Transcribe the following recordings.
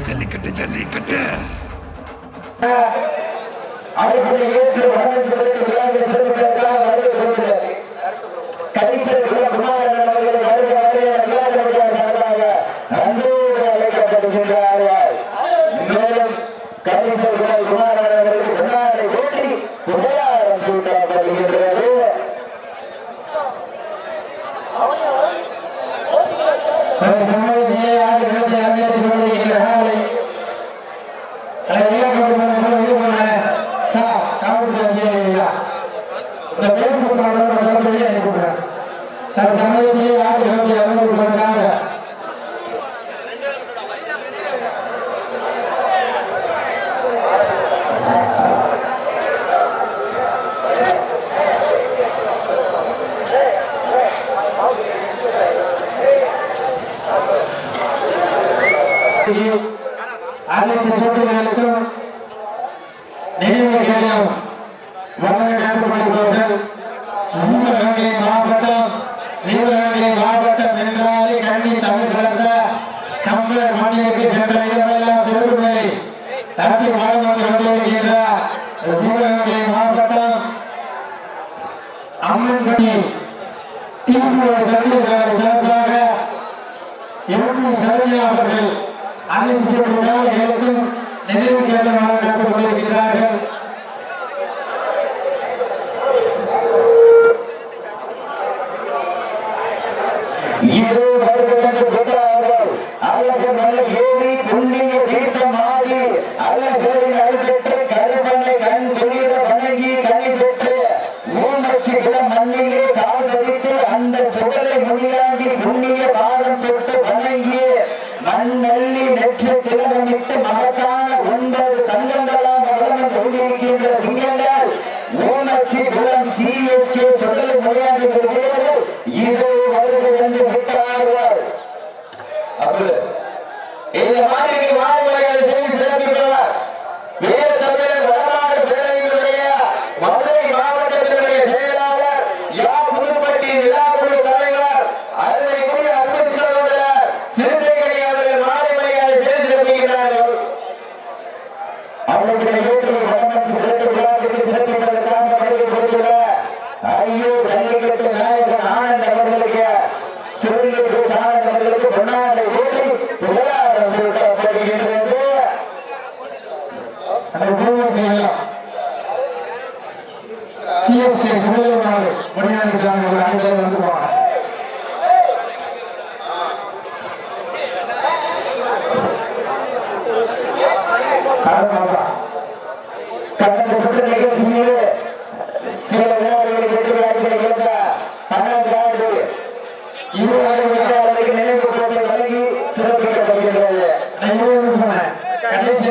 ஜல்லிக்கட்டு ஜல்லிக்கட்டு மேலும் கரிசல் குமாரன் அவர்களுக்கு முன்னாடி போற்றி புகழாரம் சூட்டப்படுகின்றது. அனைத்து சூழ்நிலைகளுக்கும் நினைவுகளும் வழங்கப்பட்டவர்கள் சிவகங்கை மாவட்டம் என்றாலே கண்டி தமிழ் கலந்த கம்பர் மண்ணிற்கு சென்ற இடமெல்லாம் சிறுமை தட்டி வாழ்ந்து கொண்டிருக்கின்ற சிவகங்கை மாவட்டம் அம்மன்படி திமுக சிறப்பாக எப்படி சரியா அவர்கள் அனைத்து விழாக்களுக்கும் நினைவு கேட்டமாக நடந்து கொண்டிருக்கிறார்கள். ஏறி புண்ணிய தீர்த்தம் ஆடி அல்லகரின் அருள்பெற்று கருவனை கண் துணிர வணங்கி கனி பெற்று மூன்றச்சிடம் மண்ணிலே கால் பதித்து அந்த சுடலை முடியாடி புண்ணிய பாதம் தொட்டு வணங்கி மண்ணல்லி நெற்று திலகமிட்டு மகத்தான 9 தங்கங்களாக வளர்ந்து கொண்டிருக்கின்ற சிங்கங்கள் மூணச்சி குளம் CSK சுடலை முடியாடி வீரர்கள் இது வருகள் என்று விட்டார்கள். அது இந்த மாதிரி மாநிலங்களை செய்து சிறப்பிக்கிறார். வீர தமிழர் வடமாடு பேரவையினுடைய மதுரை மாவட்டத்தினுடைய செயலாளர் யா புதுப்பட்டி விழாக்குழு தலைவர் அருமைக்குரிய அன்பு சகோதரர் சிறுத்தைகளை அவர்கள் மாநிலங்களை செய்து சிறப்பிக்கிறார்கள். அவர்களை ஏற்று வடமற்ற சிறப்பு விழாவிற்கு சிறப்பிப்பதற்காக வருகை கொடுத்துள்ள ஐயூர் ஜல்லிக்கட்டு நாயகன் ஆனந்த் அவர்களுக்கு சுருளியூர் ஆனந்த் அவர்களுக்கு பொன்னாடை ஊற்றி புகழாரம் சூட்டப்படுகின்றது. CSK சுருளியூர் மணியாண்டி சாமி ஒரு அணிகள் வந்து போவாங்க. கடந்த சுற்று நிகழ்ச்சியில் சில விழாக்களை வெற்றியாளர்களை இழந்த 12,000 20,000 நினைவு கோப்பை வழங்கி சிறப்பிக்கப்படுகின்றது. கடைசி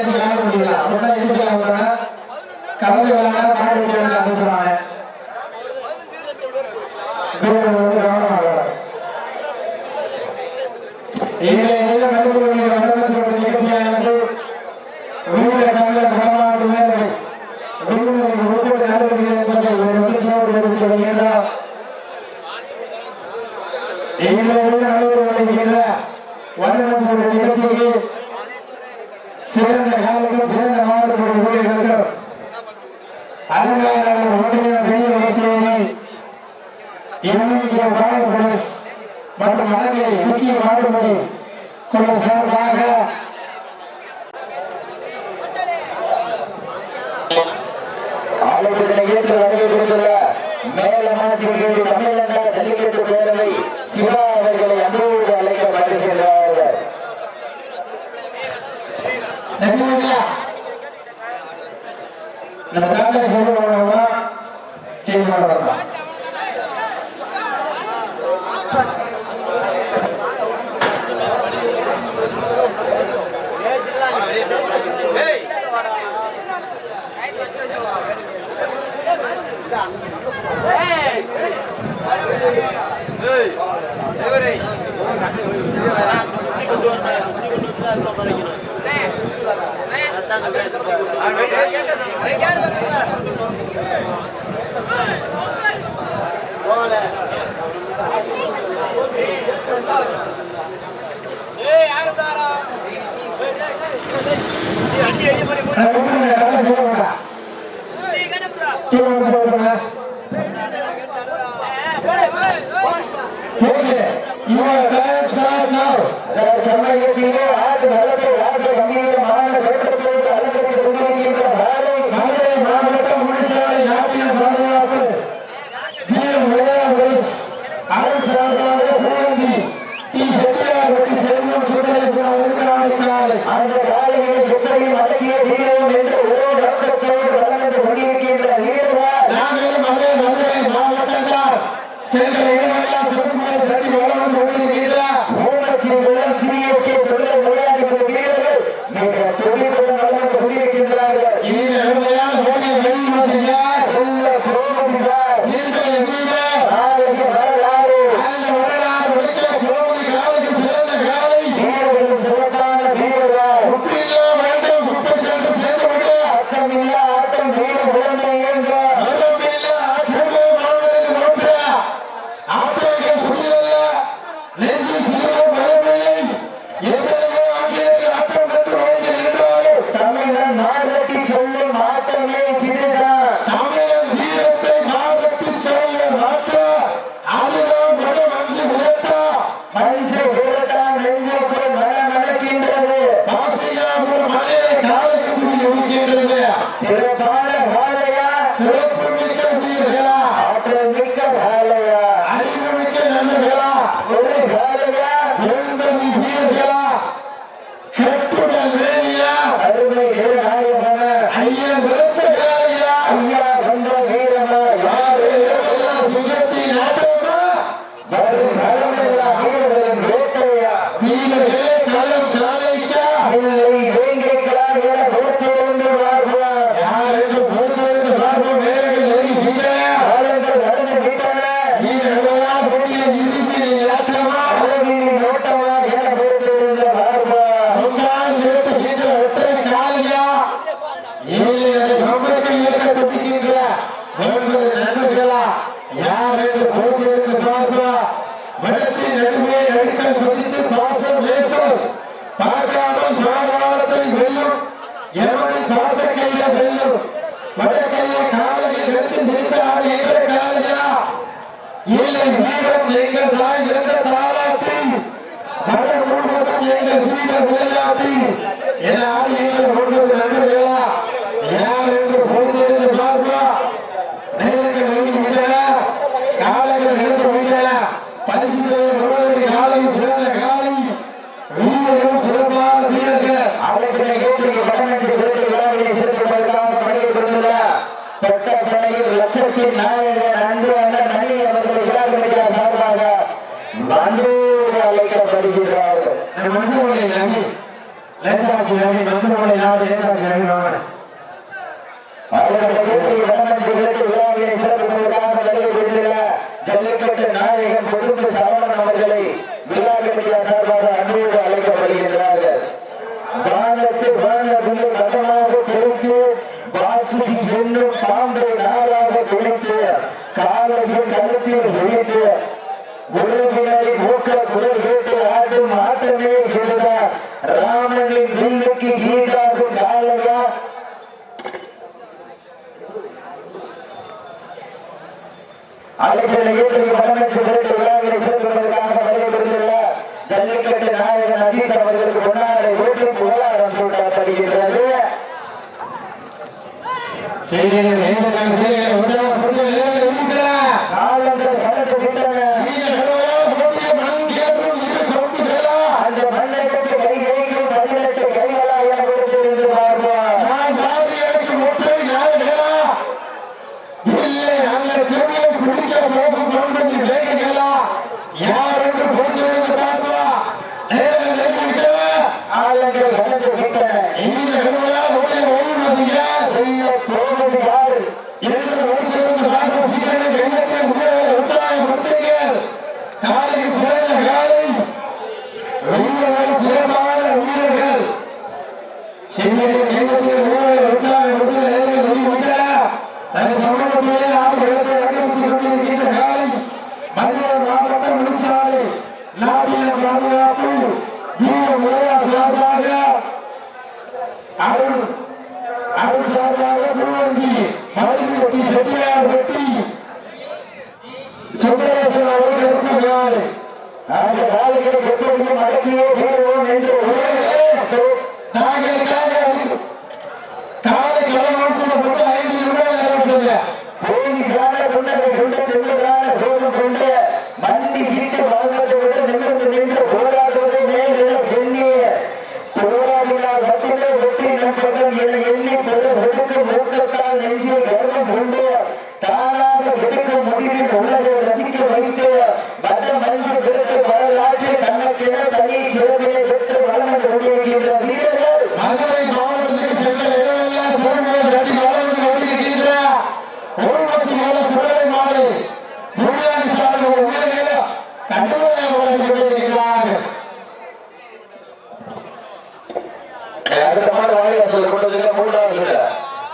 சிறந்த காலத்தில் சிறந்த மாவட்ட வீரர்களுக்கும் அலங்காரம் மற்றும் மரங்களை முக்கிய மாடுபடி கொண்ட சார்பாக ஆலோசனை ஏற்று வருகை புரிந்துள்ள மேலமாசிரியர் தமிழக ஜல்லிக்கட்டு பேரவை சிவா அவர்களை அன்போடு அழைக்கப்படுகின்றார்கள். நம்ம காலையில் சொல்லுவாங்க Hey! சமயத்திலே ஆட்டு நலத்தை ஆட்டு கம்பீரமான தோற்றத்தோடு அலங்கரித்துக் கொண்டிருக்கின்ற மதுரை மாவட்டம் முடிச்சாலை நாட்டின் பாதுகாப்பு அந்த காலையை எப்படி அடங்கிய வீரம் என்று ஒரே நோக்கத்தோடு வளர்ந்து கொண்டிருக்கின்ற வீரர் மதுரை மாவட்டத்தால் சென்ற இடமெல்லாம் சிறப்பாக தட்டி வளர்ந்து கொண்டிருக்கிறார். சிஎஸ்ஏ சொல்ல விளையாடி வீரர்கள் மிக தொழில்நுட்பம் வளர்ந்து கொண்டிருக்கின்றார்கள். லட்சத்தின் நாயகர் அன்புள்ள நலி அவர்கள் விழா கமிட்டியார் சார்பாக வந்தூர் அழைக்கப்படுகிறார்கள். மதுரை நபி லேட்டாட்சி நபி மதுரை நாடு லேட்டாட்சி நபி வாங்க விழாவினை சிறப்புவதற்காக நடைபெற்றுள்ள ஜல்லிக்கட்டு நாயகன் பொதுப்பு சரவணன் அவர்களை விழா கமிட்டியார் சார்பாக அன்போடு அழைக்கப்படுகின்றார்கள். வானத்து வான பிள்ளை மதமாக பெருக்கி வாசுகி என்னும் பாம்பை நாளாக பிடித்து காலையின் கருத்தில் விழித்து உறவினரின் ஊக்க குரல் கேட்டு ஆடும் ஆட்டமே இதுதான். ராமனின் வில்லுக்கு ஈடாகும் காலையா அழைப்பினை ஏற்றி பணமளித்து திரட்டு விழாவினை சிறப்பிப்பதற்காக வருகைபுரிந்துள்ள ஜல்லிக்கட்டு நாயகன் அஜித் அவர்களுக்கு பொன்னாடை ஓட்டி புகழாரம் சூட்டப்படுகின்றது. காலங்கள் கடந்து விட்டன. அந்த மண்ணை கட்டு கைகளும் 18 கைகளா என கொடுத்திருந்து பார்ப்போம். இல்லை அந்த திருவிழை குடிக்க போகும் கொண்டு வேலைகளா யார் என்று பொறுத்திருந்து பார்ப்போம். காலங்கள் கடந்து விட்டன. போவது யார் என்று ஒருத்தருக்கு பார்ப்போம். சீரனுக்கு எண்ணத்தை உற்சாகப்படுத்துங்கள். காலையில் சிறந்த காலை வீரர்கள் சிறப்பான வீரர்கள் சீரனுக்கு எண்ணத்தை உற்சாகப்படுத்த தனது சமூகத்திலே நாம் இடத்தை அனுமதித்துக் கொண்டிருக்கின்ற காலை மதுரை மாவட்டம் முடிச்சாலை நாட்டின பாதுகாப்பு ஜீவ முறையா சார்பாக காலைகளை எப்படியும் அடக்கியே தீர்வோம் என்று காலை கலந்து 5 நிமிடம் தேதிக்கான புன்னகை கொண்டு நின்றான கோபம் கொண்டு மண்டி ஈட்டு வாழ்வதை விட நின்று போராடுவதை மேல் எண்ணிய போராடினால் மட்டுமே வெற்றி நம்பகம் என எண்ணி பெரும் ஒழுங்கு நோக்கத்தால் நெஞ்சில் கர்வம் கொண்டு தானாக எடுக்கும் முடிவில் உள்ளதை ரசிக்க வைத்து மத மஞ்சள் பிறகு வரலாற்றில் தனக்கென தனி சிறப்பினை பெற்று வளர்ந்து கொண்டிருக்கின்ற வீரர்கள் மதுரை மாவட்டத்தில் சென்ற இடமெல்லாம் சிறப்பு நடி வளர்ந்து கொண்டிருக்கின்ற அடுத்த மாடு வாரியா சொல்ல கொண்டு 3வது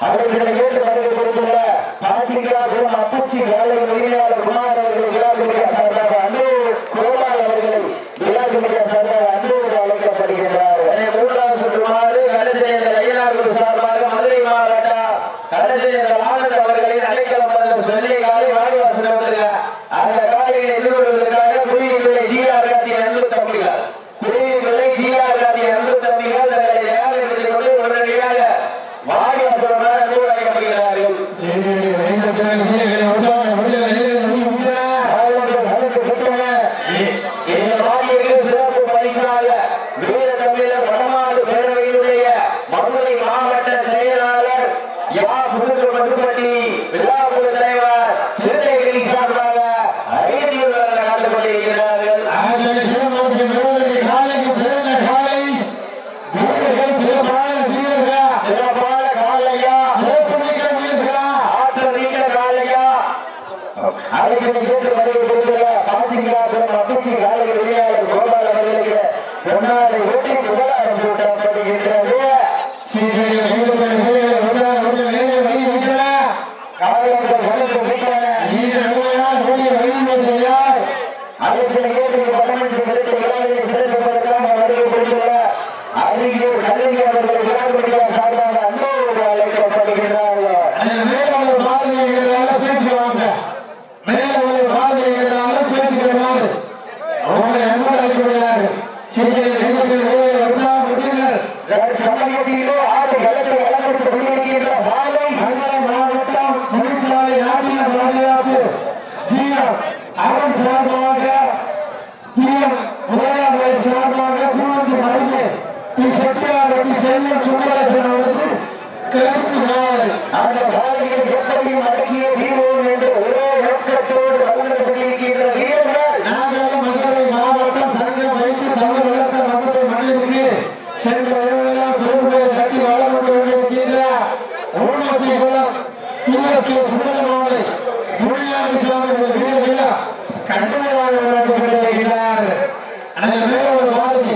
அவர்களை ஏற்று வருகை கொடுத்துள்ள பாசிகாபுரம் அப்பூச்சி வேலை வெளியாளர் குமார் அவர்களை விழாக்குமிக சார்பாக அன்பு கோபால் அவர்களை விழாக்குமிக சார்பாக அன்போடு அழைக்கப்படுகின்றார். 3வது சுற்றுமாறு கடைசியர்கள் ஐயனார் சார்பாக மதுரை மாவட்டம் கடைசியர்கள் ஆனந்த் அவர்களின் அழைக்கலாம் சொல்லி காலை வாடிவாசல் வந்திருக்க அந்த காலையில் எதிர்கொள்வதற்காக குடியுரிமை ஜிஆர் காந்தி அன்பு தம்பிகள் குடியுரிமை ஜிஆர் காந்தி அன்பு தம்பிகள் தங்களை தயாரித்துக் கொண்டு உடனடியாக வாடிவாசல் அன்போடு அழைக்கப்படுகிறார்கள். சிறப்பு பரிசாக வீர தமிழர் வடமாடு பேரவையினுடைய மதுரை மாவட்ட செயலாளர் மதுப்பட்டி விழாக்குழு தலைவர் சிறுத்தைகளின் சார்பாக 500 கலந்து கொண்டிருக்கிறார்கள். சிறப்பான காலையா ஆற்றல் நீக்கிற காலையா அழைப்பினை கேட்டு வருகை கொடுத்துள்ள பாசிகாபுரம் அப்பூச்சி காலையில் வெளியாளர் கோபால் அவர்களுக்கு பொன்னாடை ஓட்டி புகழாரம் சூட்டப்படுகின்றது. அழைப்பினை கேட்டு படமஞ்சி விருது விழாவினை சிறப்பிப்பதற்காக வருகை கொடுத்துள்ள அருகியூர் கல்வி அவர்கள் விழாக்குடிய சார்பாக அன்போடு அழைக்கப்படுகிறார்கள். சமயத்திலே ஆடு களத்தை அலங்கரித்துக் கொண்டிருக்கின்ற வாழை மாவட்டம் முடிச்சாலை நாட்டிய பாதுகாப்பு ஜிஎம் அருண் சார்பாக ஜிஎம் உதயாபுர சார்பாக பூமி மருந்து செட்டியார் செல்வம் சுந்தரேசன் அவர்கள் கிளம்பு நாள் அந்த வாழையை எப்படியும் அடங்கிய வீரோம் என்று ஒரே நோக்கத்தோடு வளர்ந்து கொண்டிருக்கின்ற வீரர்கள் நாங்கள் மதுரை மாவட்டம் சங்கம் வைத்து தமிழ் வளர்த்த மதுரை மண்ணிற்கு சென்ற இடமெல்லாம் சிறுபேர் கட்டி வளர்ந்து கொண்டிருக்கின்ற ஊர்மதி குளம் சிஎஸ்கே சுந்தரமாலை முனியாண்டி சாமி வீரர்கள் கடுமையாக விளையாட்டு கொண்டிருக்கிறார். அந்த மேல ஒரு மாதிரி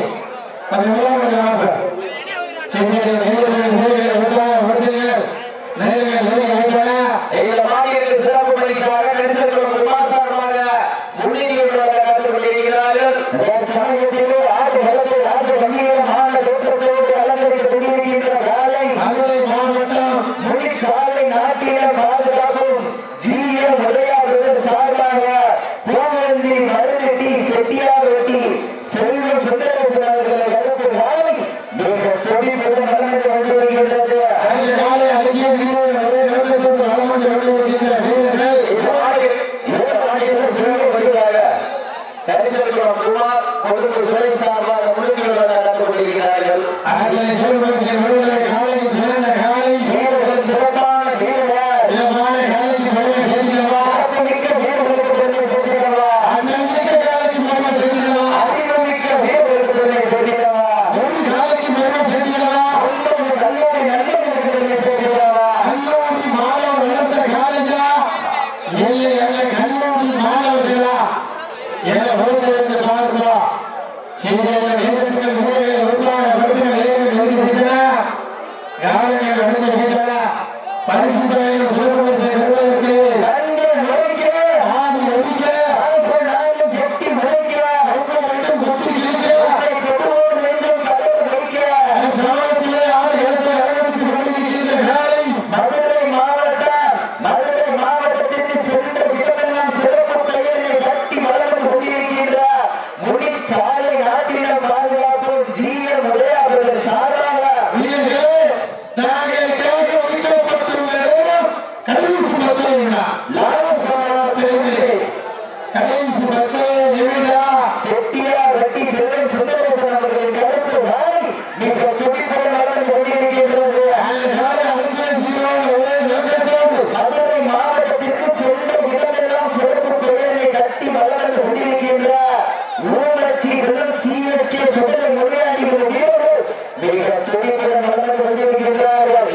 சிறப்பு பரிசாக கலந்து கொண்டிருக்கிறார்கள். சமயத்திலே ஆட்டு வளத்தை ராஜ கம்பீரமான தோற்றத்தோடு அலங்கரித்துக் கொண்டிருக்கின்ற காலை மதுரை மாவட்டம் முடிச்சாலை நாட்டிய பாதுகாப்பும் ஜிஎம் உதயாபுர சார்பாக பூவந்தி மருதி செட்டியார் வெட்டி செல்வம் சுந்தரேசன் அவர்களை கருப்பு காலை மிக துடிப்புடன் நடந்து கொண்டிருக்கின்றது. அந்த காலை அழகிய வீரர்கள் ஒரே நோக்கத்தோடு வளம் வந்து கொண்டிருக்கின்ற வீரர்கள் கரிசல்குளம் குமார் பொதுக்கு சுரை சார்பாக முழுமையுடன் நடந்து கொண்டிருக்கிறார்கள். வீரர்கள் சிறப்பான வீரர்கள் மிக்க வீரர்களுக்கு பெருமை சேர்க்கிறவா அறிவுமிக்க வீரர்களுக்கு பெருமை சேர்க்கிறவா கல்லூரி நண்பர்களுக்கு பெருமை சேர்க்கிறவா கல்லூரி மாணவர் நடந்த காலேஜா இல்லை அல்ல கல்லூரி மாணவர்களா என ஒருவருக்கு பார்ப்பா சீதைகள் வீரர்கள் பரிசு மாவட்டத்திற்கு சென்ற இடமெல்லாம் சிறப்பு பெயர்களை கட்டி வளர்ந்து கொண்டிருக்கின்ற முடிச்சா காலை நாட்டினம் பாதுகாப்பு ஜிஎம் உதயா அவர்கள் சார்பாக கடைசி செட்டியார் வெட்டி செல்வன் சுந்தரேசன் அவர்களின் கருத்து வாய் மிக துடிப்புடன் நடந்து கொண்டிருக்கின்றது. மதுரை மாவட்டத்திற்கு சென்ற இடமெல்லாம் சிறப்பு பெயரை கட்டி வளர்ந்து கொண்டிருக்கின்றார். ஊராட்சி சிஎஸ்கே சுடலை மொழியாடிகள் வீரர்கள் மிக துடிப்புடன் வளர்ந்து கொண்டிருக்கின்றார்கள்.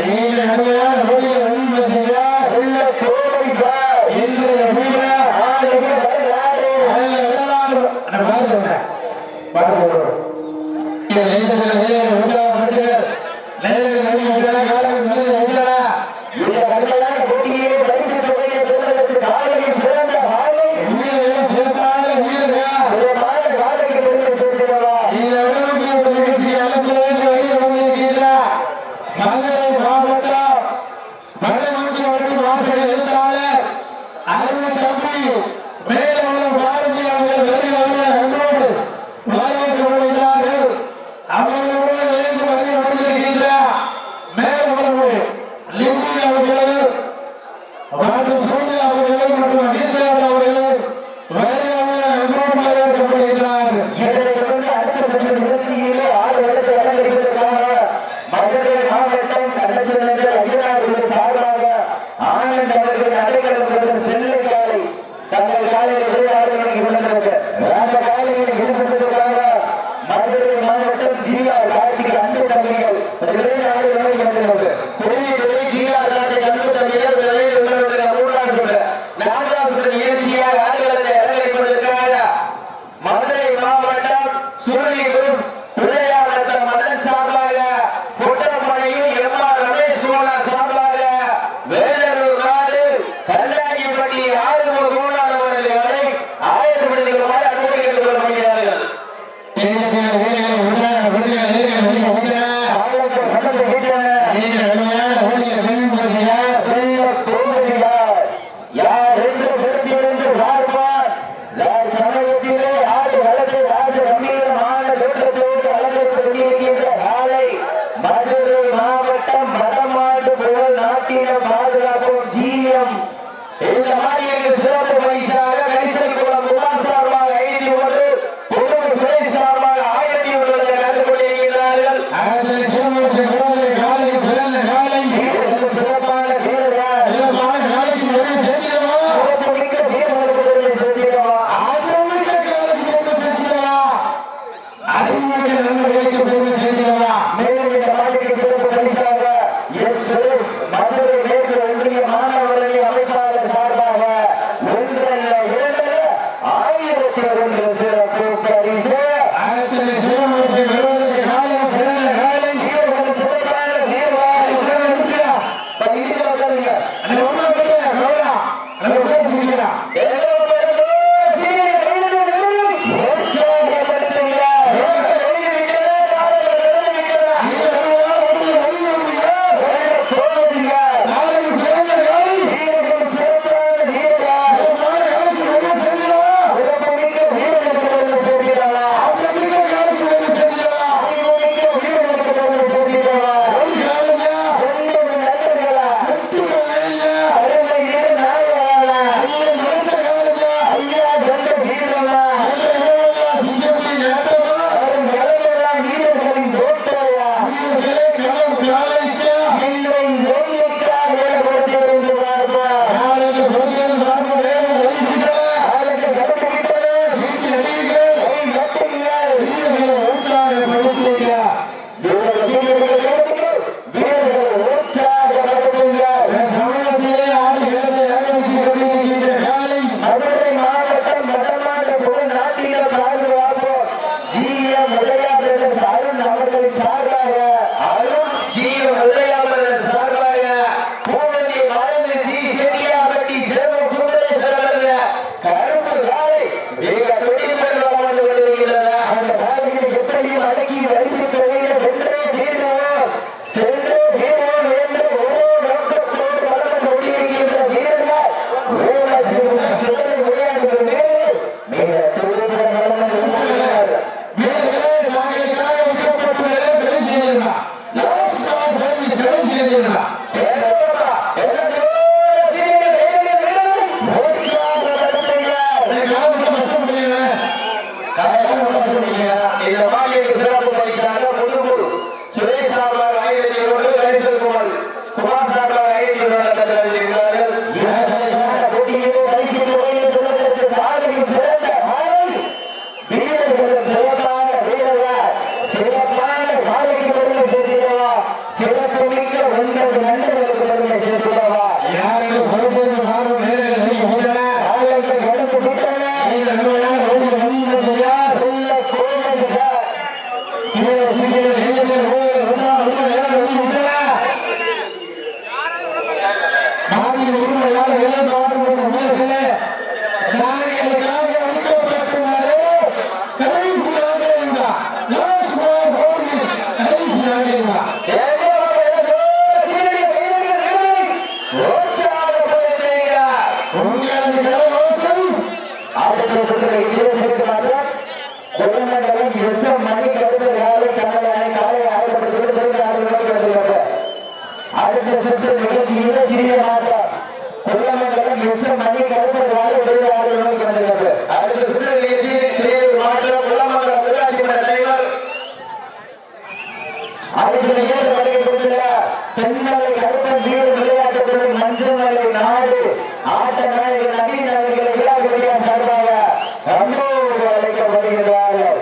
மிக்க 9 நண்பர்களுக்கு பெருமை சேர்த்துள்ளவா யாருக்கு பொறுப்பேற்று மாறும் நேரங்கள் ஆளுக்கு எடுத்து விட்டன அடுத்த சுற்று நிகழ்ச்சியில சிறிய மாற்றம் கொல்லமங்கலம் மணி கருப்பு அடுத்த சுற்று நிகழ்ச்சியில் சிறிய மாற்றம் கொல்லமங்கலம் ஊராட்சி மன்ற தலைவர் அதுக்கு நிகழ்ச்சி வருகை கொடுத்துள்ள தென்மலை கருப்பன் வீடு விளையாட்டுத்துறை மஞ்சள் நாடு ஆட்ட நாயகர் நவீன் அவர்களை விழாக்குடியா சார்பாக அன்போடு அழைக்கப்படுகிறார்கள்.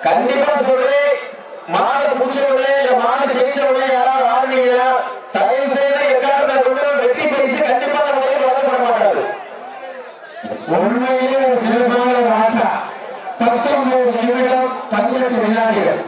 கண்டிப்பா சொல்றேன், மாட முடிச்சவங்களே இல்ல மாடு ஜெயிச்சவங்களே யாராவது ஆடுனீங்கன்னா தயவு செய்து எக்காரணத்தை கொண்டு வெற்றி பரிசு கண்டிப்பா முறையில் வழங்கப்பட மாட்டாது. உண்மையிலே ஒரு சிறப்பான ஆட்டம். 19 நிமிடம் 18 வினாடிகள்.